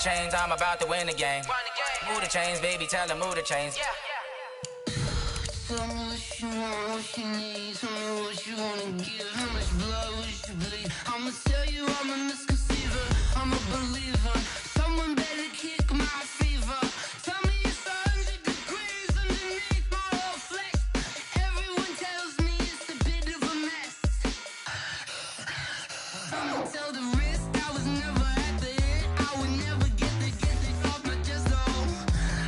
chains, I'm about to win the game. Move the chains, baby, tell them move the chains. Tell me what you want, what you need. Tell me what you wanna give. How much blood would you bleed? I'ma tell you I'm a misconceiver. I'm a believer. Someone better kick my fever. Tell me it's 100 degrees underneath my whole flesh. Everyone tells me it's a bit of a mess. I'ma tell the risk I was never at the end. I would never get the off my chest. Oh,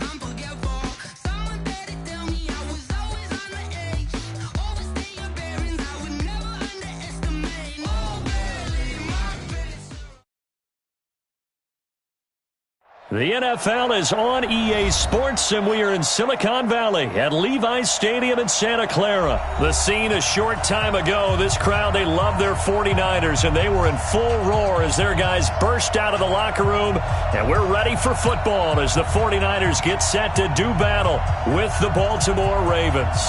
I'm forgetful. Someone better tell me I was always on the edge. Overstay your bearings. I would never underestimate. Oh, barely my best. The NFL is on EA Sports, and we are in Silicon Valley at Levi's Stadium in Santa Clara. The scene a short time ago. This crowd, they love their 49ers, and they were in full roar as their guys burst out of the locker room. And we're ready for football as the 49ers get set to do battle with the Baltimore Ravens.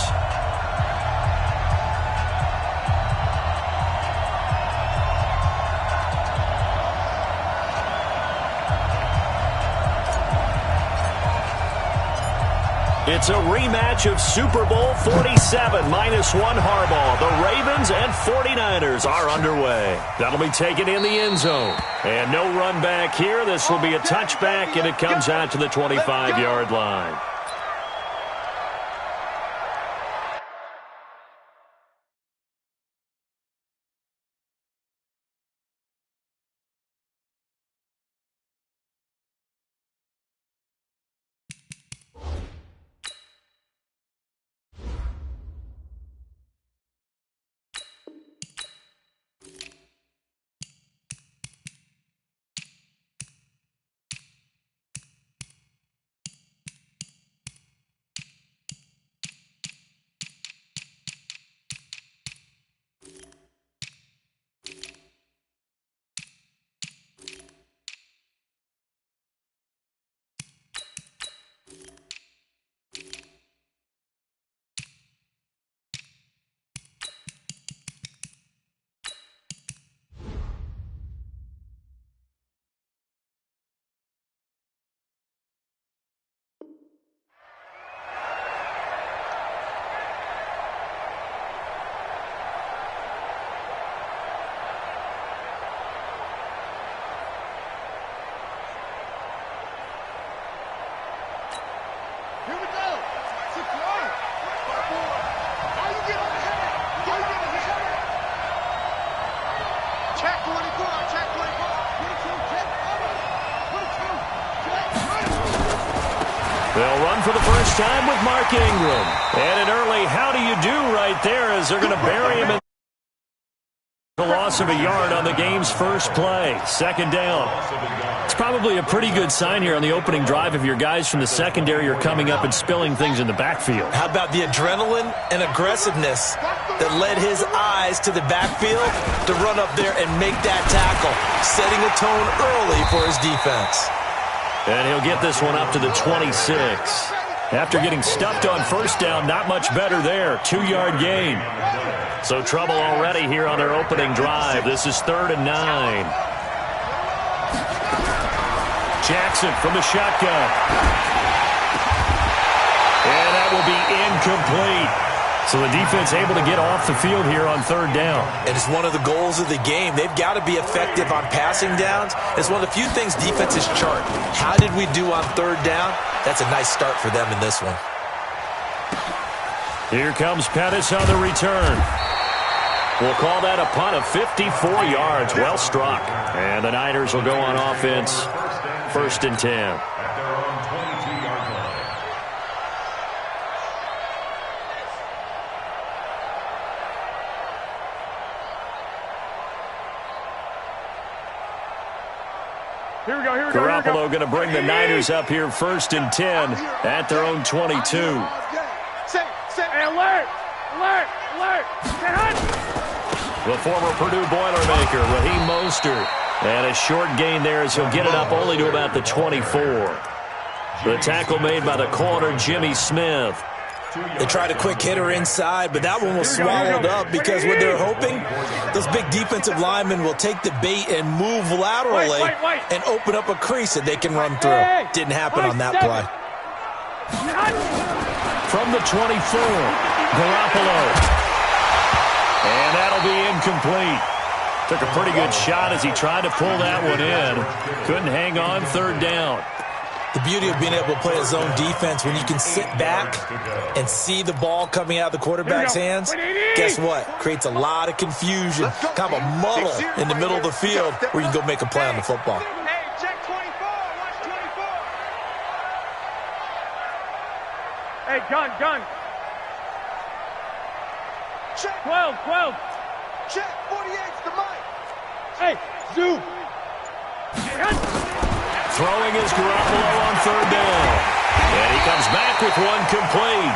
It's a rematch of Super Bowl 47, -1 Harbaugh. The Ravens and 49ers are underway. That'll be taken in the end zone. And no run back here. This will be a touchback, and it comes out to the 25-yard line. They'll run for the first time with Mark Ingram. And an early how do you do right there as they're going to bury him in the loss of a yard on the game's first play. Second down. It's probably a pretty good sign here on the opening drive if your guys from the secondary are coming up and spilling things in the backfield. How about the adrenaline and aggressiveness that led his eyes to the backfield to run up there and make that tackle, setting a tone early for his defense. And he'll get this one up to the 26. After getting stuffed on first down, not much better there. 2-yard gain. So trouble already here on their opening drive. This is 3rd and 9. Jackson from the shotgun. And that will be incomplete. So the defense able to get off the field here on 3rd down. And it's one of the goals of the game. They've got to be effective on passing downs. It's one of the few things defenses chart. How did we do on 3rd down? That's a nice start for them in this one. Here comes Pettis on the return. We'll call that a punt of 54 yards. Well struck. And the Niners will go on offense. 1st and 10. Here we go, here we Garoppolo going to bring the Niners up here 1st and 10 at their own 22. Hey, alert! Alert! Alert! The former Purdue Boilermaker, Raheem Mostert. And a short gain there as he'll get it up only to about the 24. The tackle made by the corner, Jimmy Smith. They tried a quick hitter inside, but that one was swallowed up because what they're hoping, those big defensive linemen will take the bait and move laterally and open up a crease that they can run through. Didn't happen on that play. From the 24, Garoppolo. And that'll be incomplete. Took a pretty good shot as he tried to pull that one in. Couldn't hang on third down. The beauty of being able to play a zone defense when you can sit back and see the ball coming out of the quarterback's hands, guess what? Creates a lot of confusion, kind of a muddle in the middle of the field where you can go make a play on the football. Hey, check 24. Watch 24. Hey, gun. Check 12. Check 48's the mic. Hey, zoom. Throwing is Garoppolo on third down. And he comes back with one complete.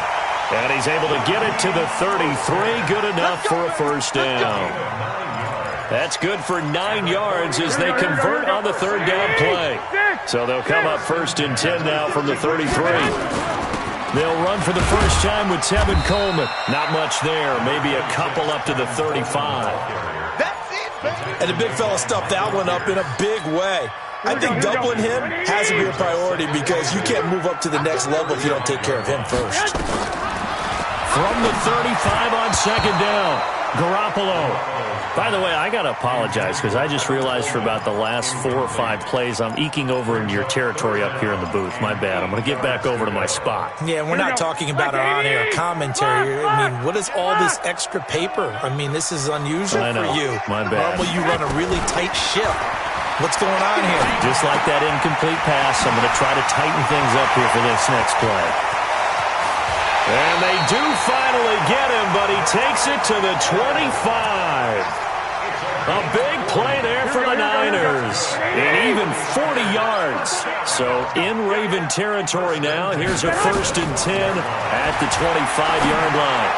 And he's able to get it to the 33. Good enough for a first down. That's good for 9 yards as they convert on the third down play. So they'll come up first and 10 now from the 33. They'll run for the first time with Tevin Coleman. Not much there. Maybe a couple up to the 35. And the big fella stuffed that one up in a big way. I think doubling him has to be a priority because you can't move up to the next level if you don't take care of him first. From the 35 on second down, Garoppolo. By the way, I got to apologize because I just realized for about the last 4 or 5 plays, I'm eking over into your territory up here in the booth. My bad. I'm going to get back over to my spot. Yeah, we're not talking about our on-air commentary. I mean, what is all this extra paper? I mean, this is unusual for you. My bad. Normally, you run a really tight ship. What's going on here? Just like that incomplete pass, I'm going to try to tighten things up here for this next play. And they do finally get him, but he takes it to the 25. A big play there for the Niners. And even 40 yards. So in Raven territory now. Here's a first and 10 at the 25-yard line.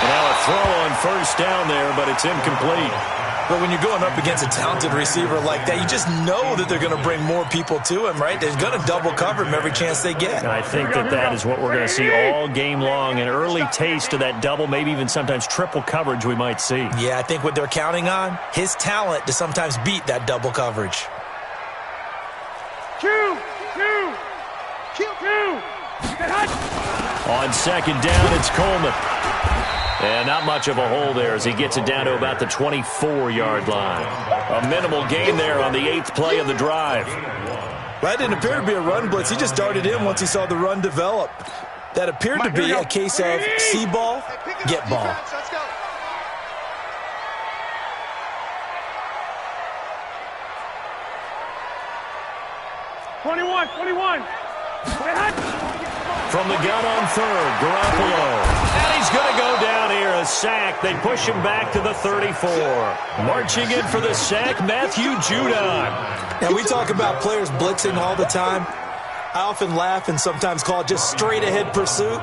And now a throw on first down there, but it's incomplete. But when you're going up against a talented receiver like that, you just know that they're going to bring more people to him, right? They're going to double cover him every chance they get. I think that is what we're going to see all game long. An early taste of that double, maybe even sometimes triple coverage we might see. Yeah, I think what they're counting on, his talent to sometimes beat that double coverage. Two. On second down, it's Coleman. And not much of a hole there as he gets it down to about the 24-yard line. A minimal gain there on the 8th play of the drive. That didn't appear to be a run blitz. He just darted in once he saw the run develop. That appeared to be a case of see ball, get ball. Let's go. Twenty-one. From the gun on third, Garoppolo. And he's going to go down here, a sack. They push him back to the 34. Marching in for the sack, Matthew Judon. Now, we talk about players blitzing all the time. I often laugh and sometimes call it just straight-ahead pursuit.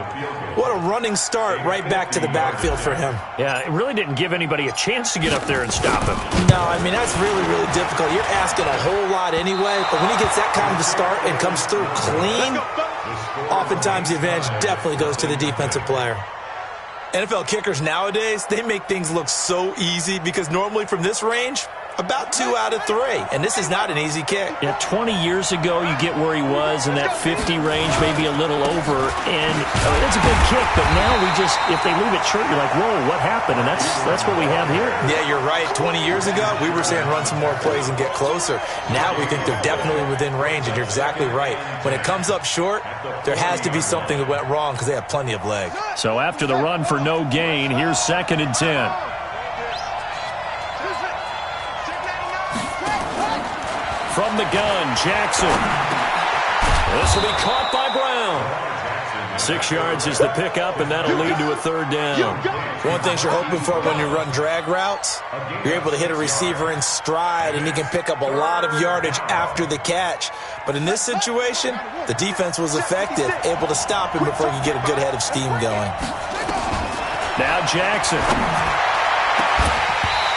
What a running start right back to the backfield for him. Yeah, it really didn't give anybody a chance to get up there and stop him. No, I mean, that's really, really difficult. You're asking a whole lot anyway, but when he gets that kind of a start and comes through clean, oftentimes the advantage definitely goes to the defensive player. NFL kickers nowadays, they make things look so easy because normally from this range, about 2 out of 3. And this is not an easy kick. Yeah, 20 years ago, you get where he was in that 50 range, maybe a little over. And it's a good kick, but now we just, if they leave it short, you're like, whoa, what happened? And that's what we have here. Yeah, you're right. 20 years ago, we were saying run some more plays and get closer. Now we think they're definitely within range, and you're exactly right. When it comes up short, there has to be something that went wrong because they have plenty of leg. So after the run for no gain, here's second and 10. From the gun, Jackson. This will be caught by Brown. 6 yards is the pickup, and that'll lead to a third down. One thing you're hoping for when you run drag routes, you're able to hit a receiver in stride, and he can pick up a lot of yardage after the catch. But in this situation, the defense was effective, able to stop him before you get a good head of steam going. Now Jackson.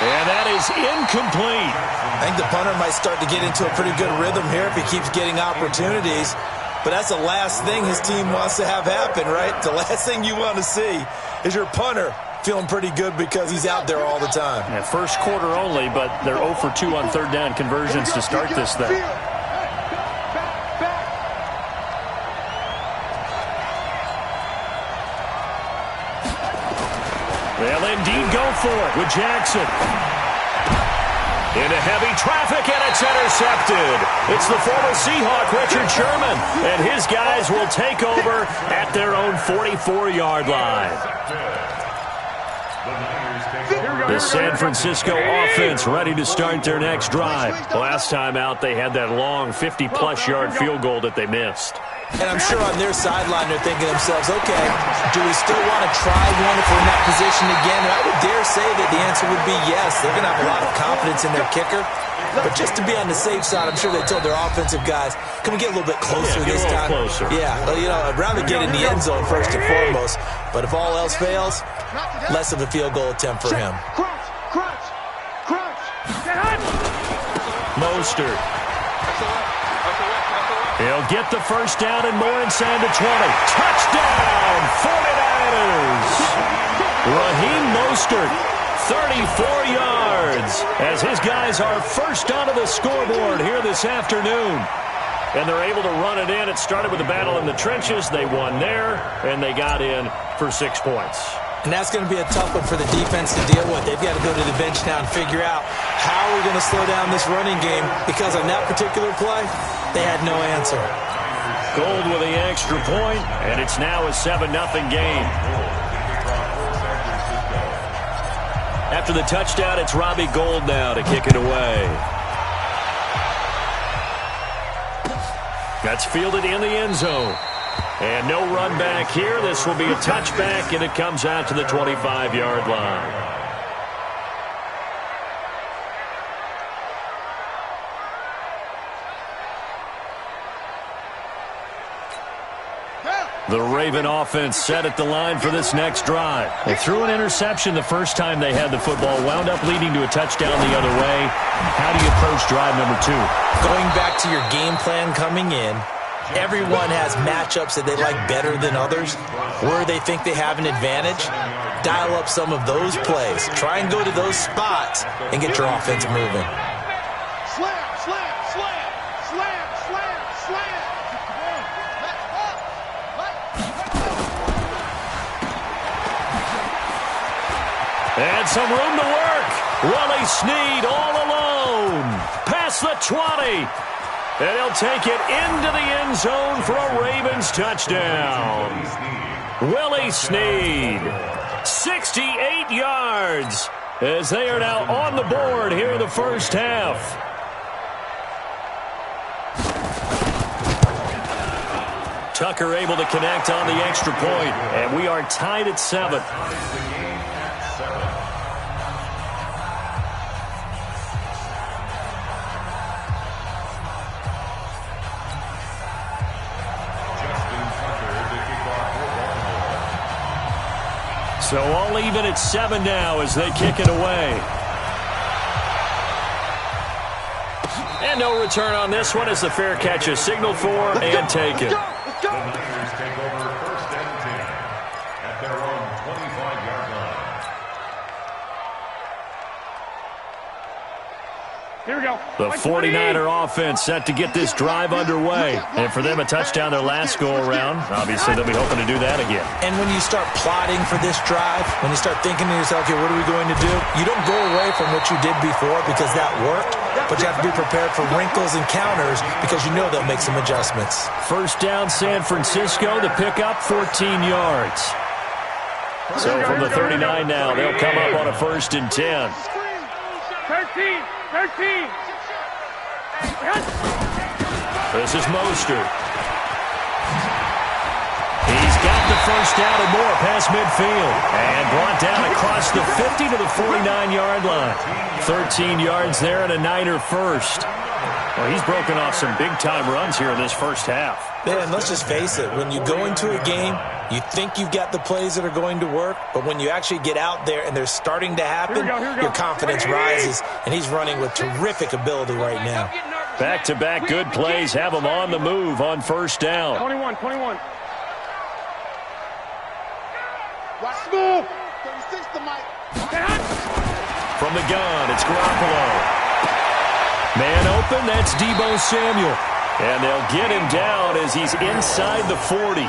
And that is incomplete. I think the punter might start to get into a pretty good rhythm here if he keeps getting opportunities. But that's the last thing his team wants to have happen, right? The last thing you want to see is your punter feeling pretty good because he's out there all the time. Yeah, first quarter only, but they're 0 for 2 on third down conversions to start this thing. They'll indeed go for it with Jackson. Into heavy traffic, and it's intercepted. It's the former Seahawk, Richard Sherman, and his guys will take over at their own 44-yard line. The San Francisco offense ready to start their next drive. Last time out, they had that long 50-plus yard field goal that they missed. And I'm sure on their sideline they're thinking to themselves, okay, do we still want to try one if we're in that position again? And I would dare say that the answer would be yes. They're going to have a lot of confidence in their kicker. But just to be on the safe side, I'm sure they told their offensive guys, can we get a little bit closer this time? Closer. Yeah, well, you know, I'd rather get in the end zone first and foremost. But if all else fails, less of a field goal attempt for him. Crunch. Mostert. He'll get the first down and more inside the 20. Touchdown, 49ers! Raheem Mostert, 34 yards, as his guys are first onto the scoreboard here this afternoon. And they're able to run it in. It started with a battle in the trenches. They won there, and they got in for 6 points. And that's going to be a tough one for the defense to deal with. They've got to go to the bench now and figure out how we're going to slow down this running game, because on that particular play, they had no answer. Gold with the extra point, and it's now a 7-0 game. After the touchdown, it's Robbie Gould now to kick it away. That's fielded in the end zone. And no run back here. This will be a touchback, and it comes out to the 25-yard line. The Raven offense set at the line for this next drive. They threw an interception the first time they had the football, wound up leading to a touchdown the other way. How do you approach drive number 2? Going back to your game plan coming in, everyone has matchups that they like better than others, where they think they have an advantage. Dial up some of those plays. Try and go to those spots and get your offense moving. And some room to work. Willie Snead all alone. Past the 20. And he'll take it into the end zone for a Ravens touchdown. Willie Snead, 68 yards, as they are now on the board here in the first half. Tucker able to connect on the extra point, and we are tied at 7. So all even at 7 now as they kick it away. And no return on this one as the fair catch is signaled for and taken. Take over first and 10 at their own 25-yard line. Here we go. The 49er offense set to get this drive underway. And for them, a touchdown their last go-around. Obviously, they'll be hoping to do that again. And when you start plotting for this drive, when you start thinking to yourself, okay, what are we going to do? You don't go away from what you did before because that worked, but you have to be prepared for wrinkles and counters because you know they'll make some adjustments. First down, San Francisco. The pickup, 14 yards. So from the 39 now, they'll come up on a 1st and 10. 13. This is Mostert. He's got the first down and more past midfield. And brought down across the 50 to the 49-yard line. 13 yards there and a Niner first. Well, he's broken off some big-time runs here in this first half. Man, let's just face it. When you go into a game, you think you've got the plays that are going to work, but when you actually get out there and they're starting to happen, your confidence rises, and he's running with terrific ability right now. Back-to-back good plays have them on the move on first down. 21. Watch move. 36 to Mike. From the gun, it's Garoppolo. Man open, that's Deebo Samuel. And they'll get him down as he's inside the 40.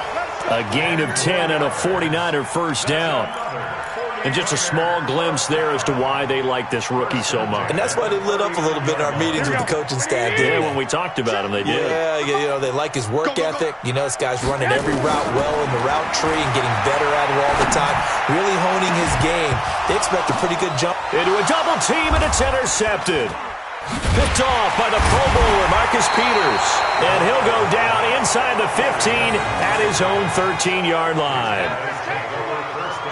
A gain of 10 and a 49er first down. And just a small glimpse there as to why they like this rookie so much. And that's why they lit up a little bit in our meetings with the coaching staff. Yeah, when we talked about him, they did. Yeah, they like his work ethic. This guy's running every route well in the route tree and getting better at it all the time, really honing his game. They expect a pretty good jump. Into a double team, and it's intercepted. Picked off by the Pro Bowler, Marcus Peters. And he'll go down inside the 15 at his own 13-yard line.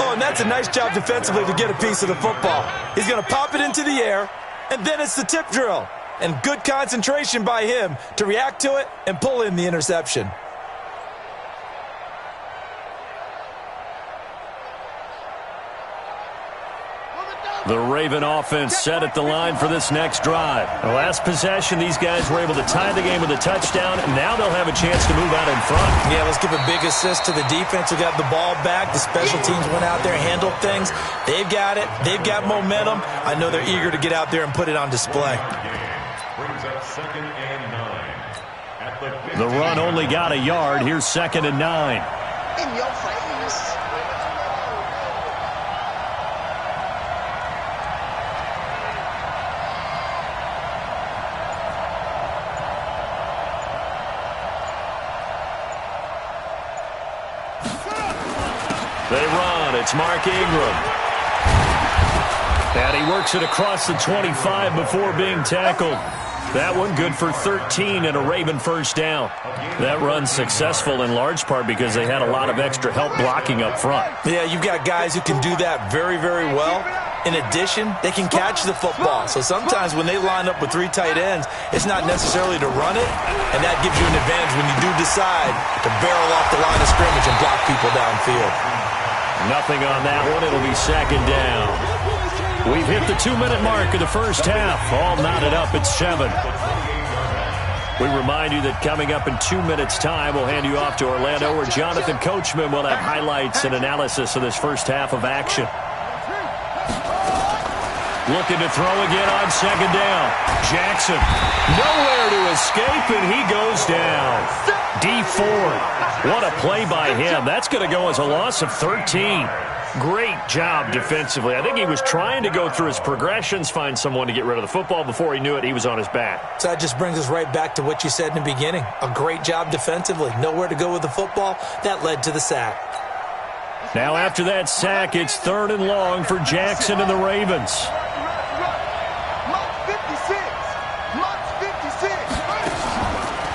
Oh, and that's a nice job defensively to get a piece of the football. He's going to pop it into the air, and then it's the tip drill. And good concentration by him to react to it and pull in the interception. The Raven offense set at the line for this next drive. The last possession, these guys were able to tie the game with a touchdown, and now they'll have a chance to move out in front. Yeah, let's give a big assist to the defense who got the ball back. The special teams went out there and handled things. They've got it. They've got momentum. I know they're eager to get out there and put it on display. Brings up 2nd and 9. The run only got a yard. Here's 2nd and 9. In your face. They run. It's Mark Ingram. And he works it across the 25 before being tackled. That one good for 13 and a Raven first down. That run's successful in large part because they had a lot of extra help blocking up front. Yeah, you've got guys who can do that very, very well. In addition, they can catch the football. So sometimes when they line up with 3 tight ends, it's not necessarily to run it, and that gives you an advantage when you do decide to barrel off the line of scrimmage and block people downfield. Nothing on that one. It'll be 2nd down. We've hit the 2-minute mark of the first half. All knotted up at 7. We remind you that coming up in 2 minutes' time, we'll hand you off to Orlando, where Jonathan Coachman will have highlights and analysis of this first half of action. Looking to throw again on 2nd down. Jackson, nowhere to escape, and he goes down. D Ford, what a play by him. That's going to go as a loss of 13. Great job defensively. I think he was trying to go through his progressions, find someone to get rid of the football. Before he knew it, he was on his back. So that just brings us right back to what you said in the beginning. A great job defensively. Nowhere to go with the football. That led to the sack. Now after that sack, it's 3rd and long for Jackson and the Ravens.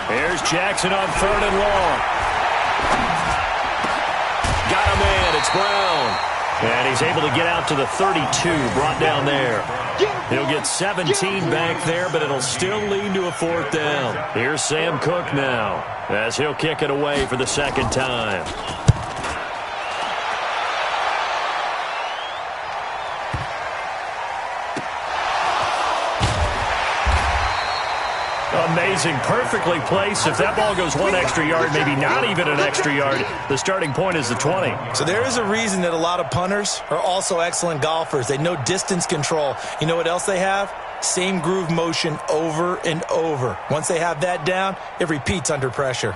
Here's Jackson on 3rd and long. Got a man. It's Brown. And he's able to get out to the 32, brought down there. He'll get 17 back there, but it'll still lead to a 4th down. Here's Sam Cook now, as he'll kick it away for the 2nd time. Amazing, perfectly placed. If that ball goes 1 extra yard, maybe not even an extra yard, the starting point is the 20. So there is a reason that a lot of punters are also excellent golfers. They know distance control. You know what else they have? Same groove motion over and over. Once they have that down, it repeats under pressure.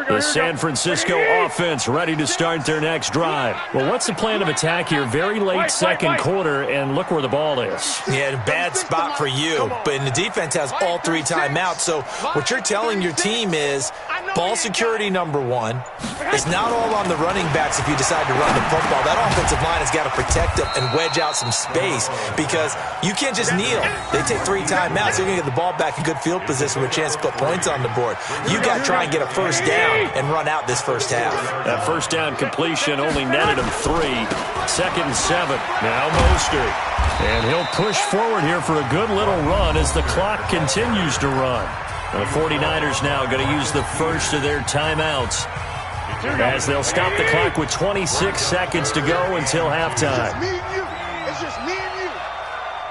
The San Francisco offense ready to start their next drive. Well, what's the plan of attack here? Very late 2nd quarter, and look where the ball is. Yeah, bad spot for you. But the defense has all 3 timeouts. So what you're telling your team is ball security number 1. It's not all on the running backs if you decide to run the football. That offensive line has got to protect them and wedge out some space because you can't just kneel. They take 3 timeouts. They're going to get the ball back in good field position with a chance to put points on the board. You got to try and get a first down and run out this first half. That first down completion only netted him 3. 2nd and 7. Now Mostert. And he'll push forward here for a good little run as the clock continues to run. The 49ers now going to use the first of their timeouts. as they'll stop the clock with 26 seconds to go until halftime. It's just me and you.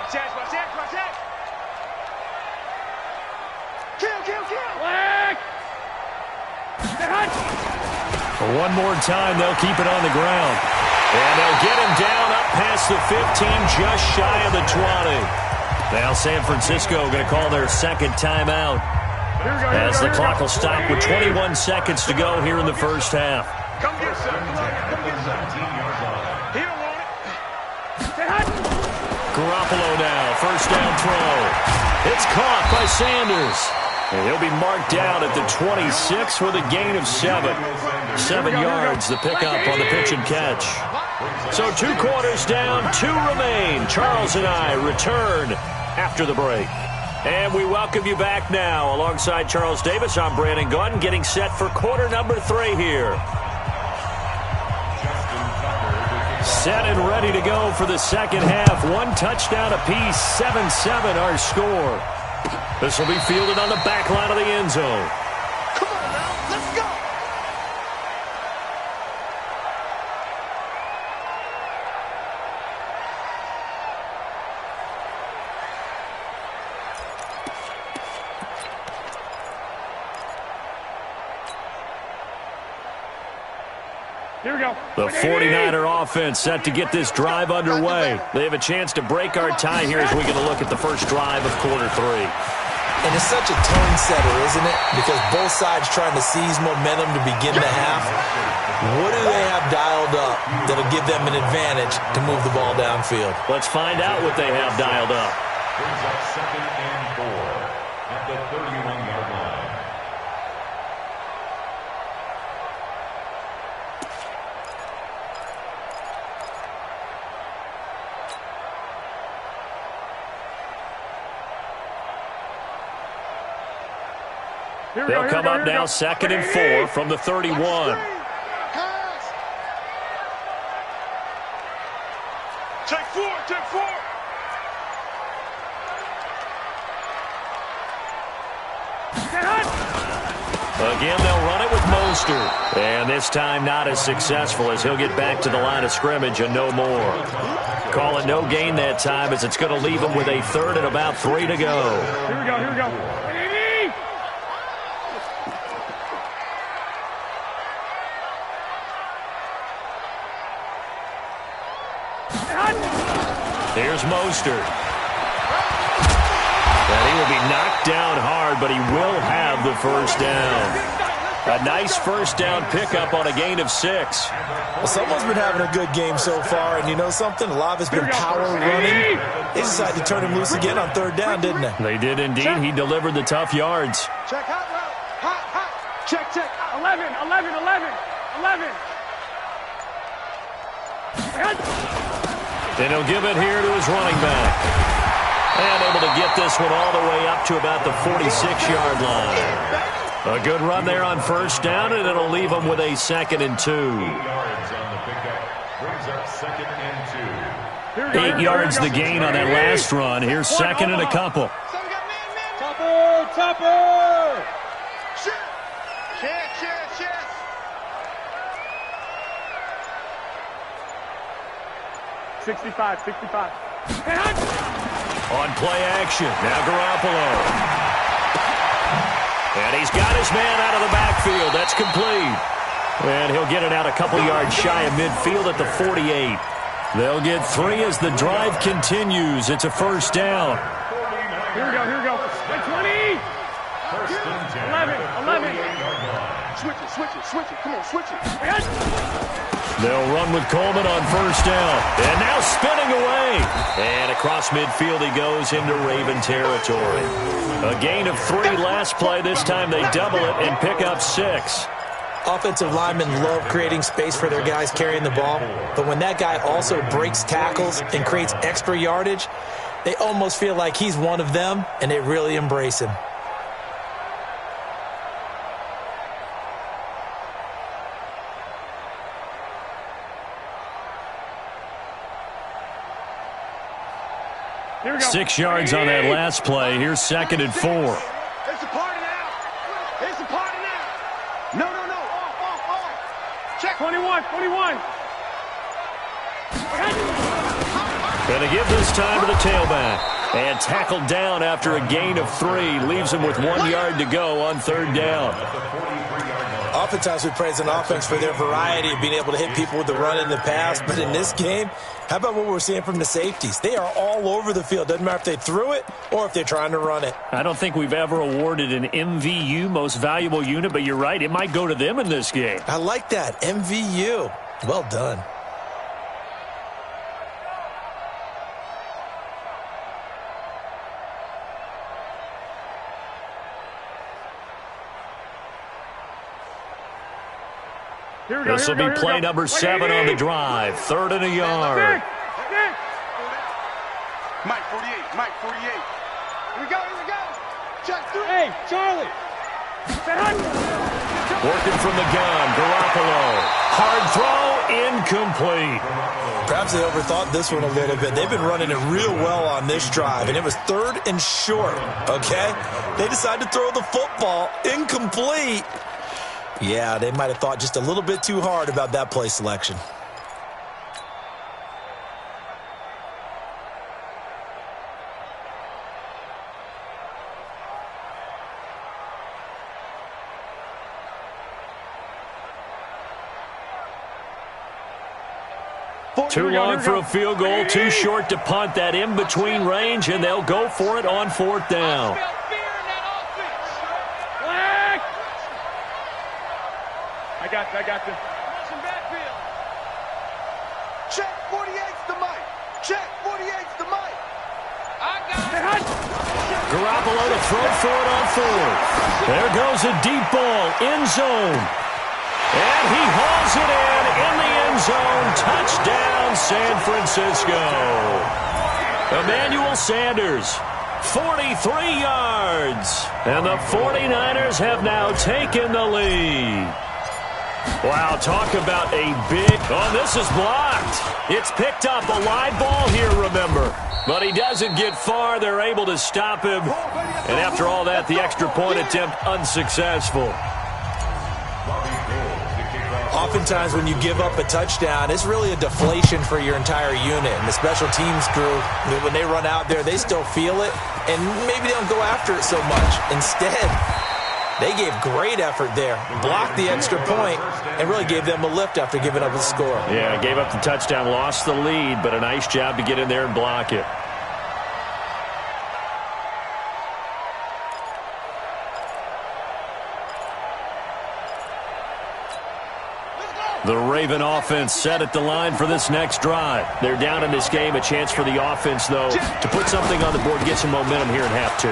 It's just me and you. Watch that. Kill. One more time, they'll keep it on the ground. And they'll get him down up past the 15, just shy of the 20. Now San Francisco going to call their second timeout as the clock will stop with 21 seconds to go here in the first half. Come get some. He don't want it. Garoppolo now, first down throw. It's caught by Sanders. And he'll be marked down at the 26 with a gain of 7. 7 yards, the pickup on the pitch and catch. So 2 quarters down, 2 remain. Charles and I return after the break. And we welcome you back now. Alongside Charles Davis, I'm Brandon Gaudin, getting set for quarter number 3 here. Set and ready to go for the second half. 1 touchdown apiece, 7-7 our score. This will be fielded on the back line of the end zone. Come on now, let's go. Here we go. The 49er offense set to get this drive underway. They have a chance to break our tie here as we get a look at the first drive of quarter 3. And it's such a tone setter, isn't it? Because both sides trying to seize momentum to begin the half. What do they have dialed up that'll give them an advantage to move the ball downfield? Let's find out what they have dialed up. Brings up 2nd and 4 at the 31-yard line. They'll come up now 2nd and 4 from the 31. Take 4. Again, they'll run it with Mostert. And this time not as successful as he'll get back to the line of scrimmage and no more. Call it no gain that time as it's going to leave him with a 3rd and about 3 to go. Here we go. Here's Mostert. And he will be knocked down hard, but he will have the first down. A nice first down pickup on a gain of 6. Well, someone's been having a good game so far, and you know something? A lot of it's been power running. They decided to turn him loose again on 3rd down, didn't they? They did indeed. He delivered the tough yards. Check hot route. Hot. Check. 11. And he'll give it here to his running back. And able to get this one all the way up to about the 46-yard line. A good run there on first down, and it'll leave him with a 2nd and 2. 8 yards on the pickup. Brings up 2nd and 2. 8 yards the gain on that last run. Here's 2nd and a couple. Topper! Check. 65. On play action, now Garoppolo. And he's got his man out of the backfield. That's complete. And he'll get it out a couple yards shy of midfield at the 48. They'll get 3 as the drive continues. It's a first down. Here we go. 20. 11. Switch it. Come on, switch it. They'll run with Coleman on first down. And now spinning away. And across midfield he goes into Raven territory. A gain of 3 last play. This time they double it and pick up 6. Offensive linemen love creating space for their guys carrying the ball. But when that guy also breaks tackles and creates extra yardage, they almost feel like he's one of them, and they really embrace him. Here we go. 6 yards on that last play. Here's 2nd and 4. It's a party now. No. Off. 21. Going to give this time to the tailback. And tackled down after a gain of 3. Leaves him with 1 yard to go on third down. Oftentimes we praise an offense for their variety of being able to hit people with the run and the pass. But in this game, how about what we're seeing from the safeties? They are all over the field. Doesn't matter if they threw it or if they're trying to run it. I don't think we've ever awarded an MVU, most valuable unit, but you're right. It might go to them in this game. I like that. MVU. Well done. This will be play number 7 on the drive. 3rd and a yard. Mike 48, Mike 48. Here we go, here we go. Check 3. Hey, Charlie. Working from the gun, Garoppolo. Hard throw, incomplete. Perhaps they overthought this one a little bit. They've been running it real well on this drive, and it was 3rd and short, okay? They decided to throw the football, incomplete. Yeah, they might have thought just a little bit too hard about that play selection. Too long for a field goal, too short to punt. That in-between range, and they'll go for it on 4th down. I got this. Check 48's the mic. Check 48's the mic. I got it. Garoppolo to throw for it on 4th. There goes a deep ball, end zone. And he hauls it in the end zone. Touchdown, San Francisco. Emmanuel Sanders, 43 yards. And the 49ers have now taken the lead. Wow, talk about a big... Oh, this is blocked. It's picked up. A live ball here, remember. But he doesn't get far. They're able to stop him. And after all that, the extra point attempt unsuccessful. Oftentimes when you give up a touchdown, it's really a deflation for your entire unit. And the special teams crew, when they run out there, they still feel it. And maybe they don't go after it so much. Instead, they gave great effort there, blocked the extra point, and really gave them a lift after giving up the score. Yeah, gave up the touchdown, lost the lead, but a nice job to get in there and block it. The Raven offense set at the line for this next drive. They're down in this game. A chance for the offense, though, to put something on the board, get some momentum here in half 2.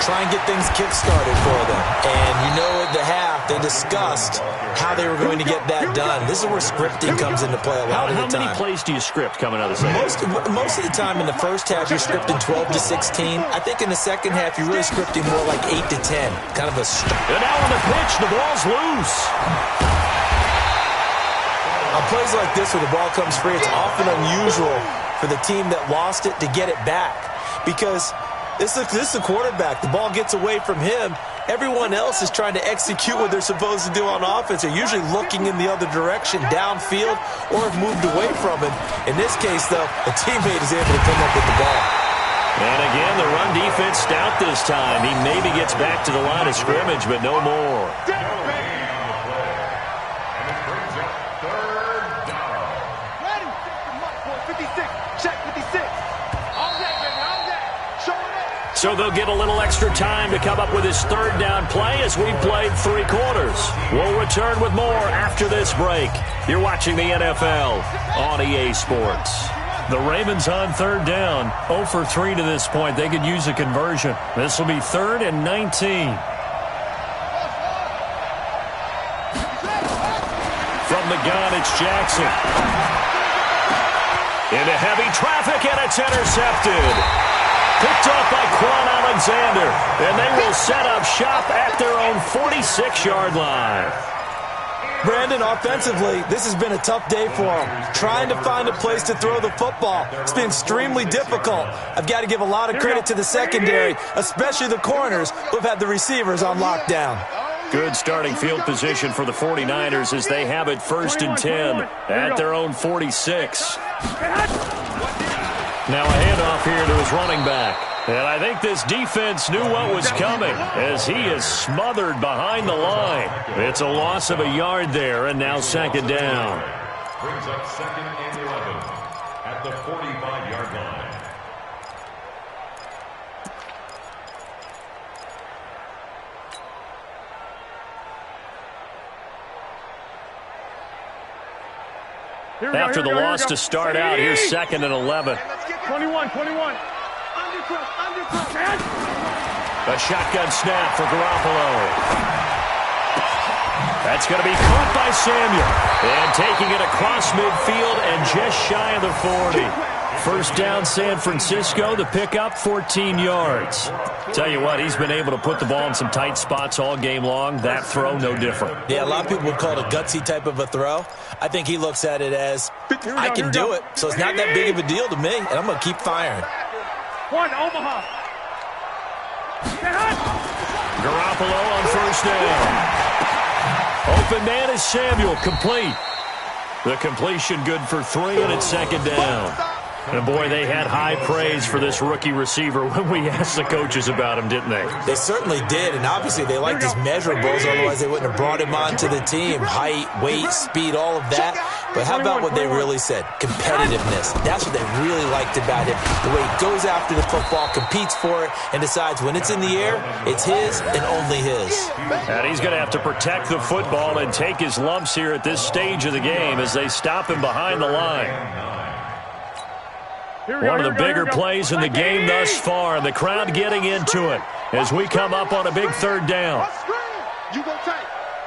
Try and get things kick-started for them. And you know at the half, they discussed how they were going to get that done. This is where scripting comes into play a lot of the time. How many plays do you script coming out of the second? Most of the time in the first half, you're scripting 12 to 16. I think in the second half, you're really scripting more like 8 to 10. Kind of a start. And now on the pitch, the ball's loose. On plays like this where the ball comes free, it's often unusual for the team that lost it to get it back. Because this is the quarterback. The ball gets away from him. Everyone else is trying to execute what they're supposed to do on offense. They're usually looking in the other direction, downfield, or have moved away from him. In this case, though, a teammate is able to come up with the ball. And again, the run defense stout this time. He maybe gets back to the line of scrimmage, but no more. So they'll get a little extra time to come up with his 3rd down play as we've played 3 quarters. We'll return with more after this break. You're watching the NFL on EA Sports. The Ravens on 3rd down, 0 for 3 to this point. They could use a conversion. This will be 3rd and 19. From the gun, it's Jackson. Into heavy traffic, and it's intercepted. Picked off by Quan Alexander, and they will set up shop at their own 46-yard line. Brandon, offensively, this has been a tough day for them. Trying to find a place to throw the football. It's been extremely difficult. I've got to give a lot of credit to the secondary, especially the corners who have had the receivers on lockdown. Good starting field position for the 49ers as they have it 1st and 10 at their own 46. Now a handoff here to his running back. And I think this defense knew what was coming as he is smothered behind the line. It's a loss of a yard there, and now 2nd down. Brings up 2nd and 11 at the 45-yard line. After the loss to start out, here's 2nd and 11. 21. A shotgun snap for Garoppolo. That's going to be caught by Samuel. And taking it across midfield and just shy of the 40. 1st down, San Francisco. The pickup, 14 yards. Tell you what, he's been able to put the ball in some tight spots all game long. That throw, no different. Yeah, a lot of people would call it a gutsy type of a throw. I think he looks at it as, I can do it, so it's not that big of a deal to me, and I'm going to keep firing. Omaha. Garoppolo on 1st down. Open man is Samuel, complete. The completion good for 3, and it's 2nd down. And, boy, they had high praise for this rookie receiver when we asked the coaches about him, didn't they? They certainly did, and obviously they liked his measurables, otherwise they wouldn't have brought him onto the team. Height, weight, speed, all of that. But how about what they really said? Competitiveness. That's what they really liked about him. The way he goes after the football, competes for it, and decides when it's in the air, it's his and only his. And he's going to have to protect the football and take his lumps here at this stage of the game as they stop him behind the line. One of the bigger plays in the game thus far, and the crowd getting into it as we come up on a big 3rd down. You go tight.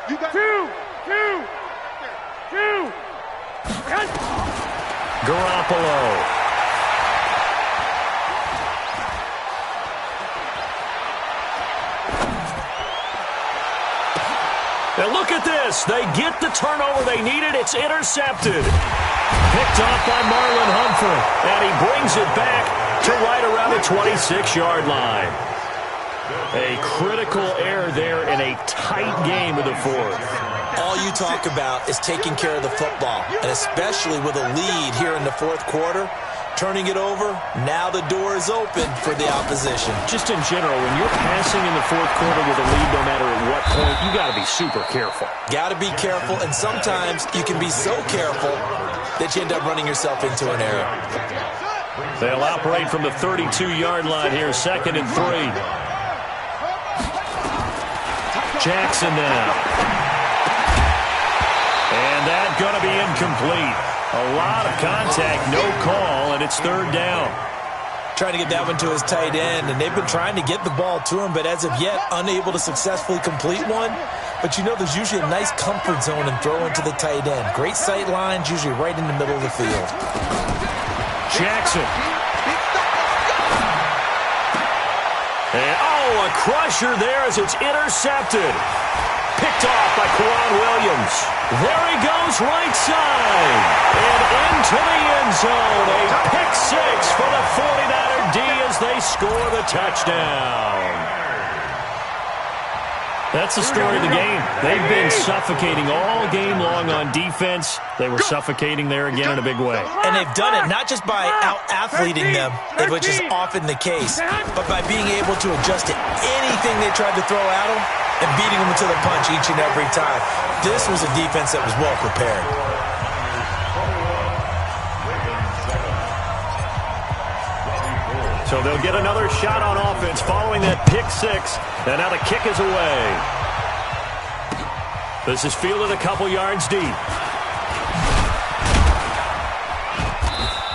You got two. Garoppolo. And look at this. They get the turnover they needed. It's intercepted. Picked off by Marlon Humphrey. And he brings it back to right around the 26-yard line. A critical error there in a tight game of the 4th. All you talk about is taking care of the football, and especially with a lead here in the 4th quarter. Turning it over, now the door is open for the opposition. Just in general, when you're passing in the 4th quarter with a lead, no matter at what point, you got to be super careful. Got to be careful, and sometimes you can be so careful that you end up running yourself into an error. They'll operate from the 32-yard line here, 2nd and 3. Jackson now. And that's going to be incomplete. A lot of contact, no call, and it's 3rd down. Trying to get that one to his tight end, and they've been trying to get the ball to him, but as of yet, unable to successfully complete one. But you know there's usually a nice comfort zone in throwing to the tight end. Great sight lines, usually right in the middle of the field. Jackson. And, a crusher there as it's intercepted. Picked off by Kwan Williams. There he goes right side. And into the end zone. A pick 6 for the 49er D as they score the touchdown. That's the story of the game. They've been suffocating all game long on defense. They were suffocating there again in a big way. And they've done it not just by out-athleting them, which is often the case, but by being able to adjust to anything they tried to throw at them and beating them to the punch each and every time. This was a defense that was well prepared. So they'll get another shot on offense following that pick 6. And now the kick is away. This is fielded a couple yards deep.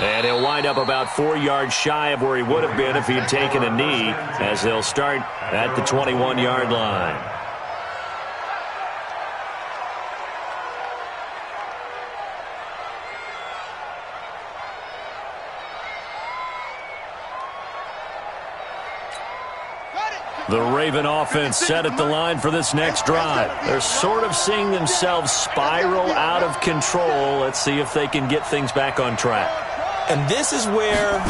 And he'll wind up about 4 yards shy of where he would have been if he had taken a knee, as they'll start at the 21-yard line. The Raven offense set at the line for this next drive. They're sort of seeing themselves spiral out of control. Let's see if they can get things back on track. And this is where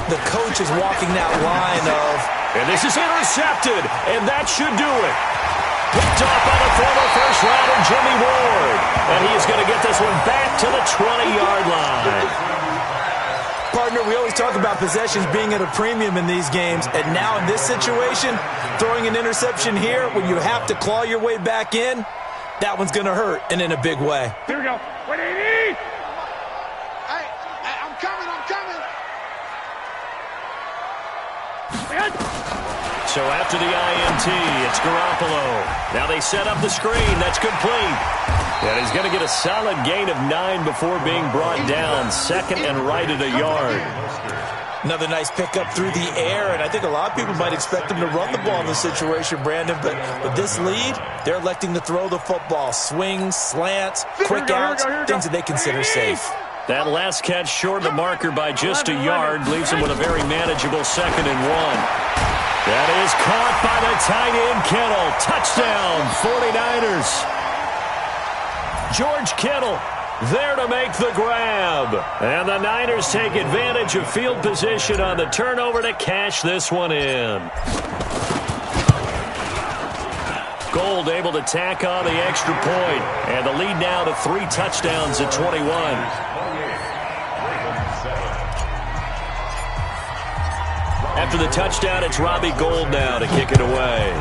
the coach is walking that line of... And this is intercepted, and that should do it. Picked off by the former first-rounder Jimmy Ward. And he is going to get this one back to the 20-yard line. Partner, we always talk about possessions being at a premium in these games, and now in this situation, throwing an interception here when you have to claw your way back in, that one's going to hurt, and in a big way. Here we go. What do you need? Hey, I'm coming. So after the INT, it's Garoppolo. Now they set up the screen. That's complete. And he's going to get a solid gain of 9 before being brought down. Second and right at a yard. Another nice pickup through the air, and I think a lot of people might expect him to run the ball in this situation, Brandon, but with this lead, they're electing to throw the football. Swings, slants, quick outs, things that they consider safe. That last catch short of the marker by just a yard leaves him with a very manageable 2nd and 1. That is caught by the tight end Kittle. Touchdown, 49ers. George Kittle there to make the grab. And the Niners take advantage of field position on the turnover to cash this one in. Gold able to tack on the extra point. And the lead now to 3 touchdowns at 21. After the touchdown, it's Robbie Gould now to kick it away.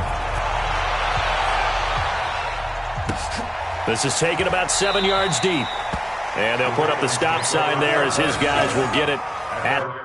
This is taken about 7 yards deep. And they'll put up the stop sign there as his guys will get it at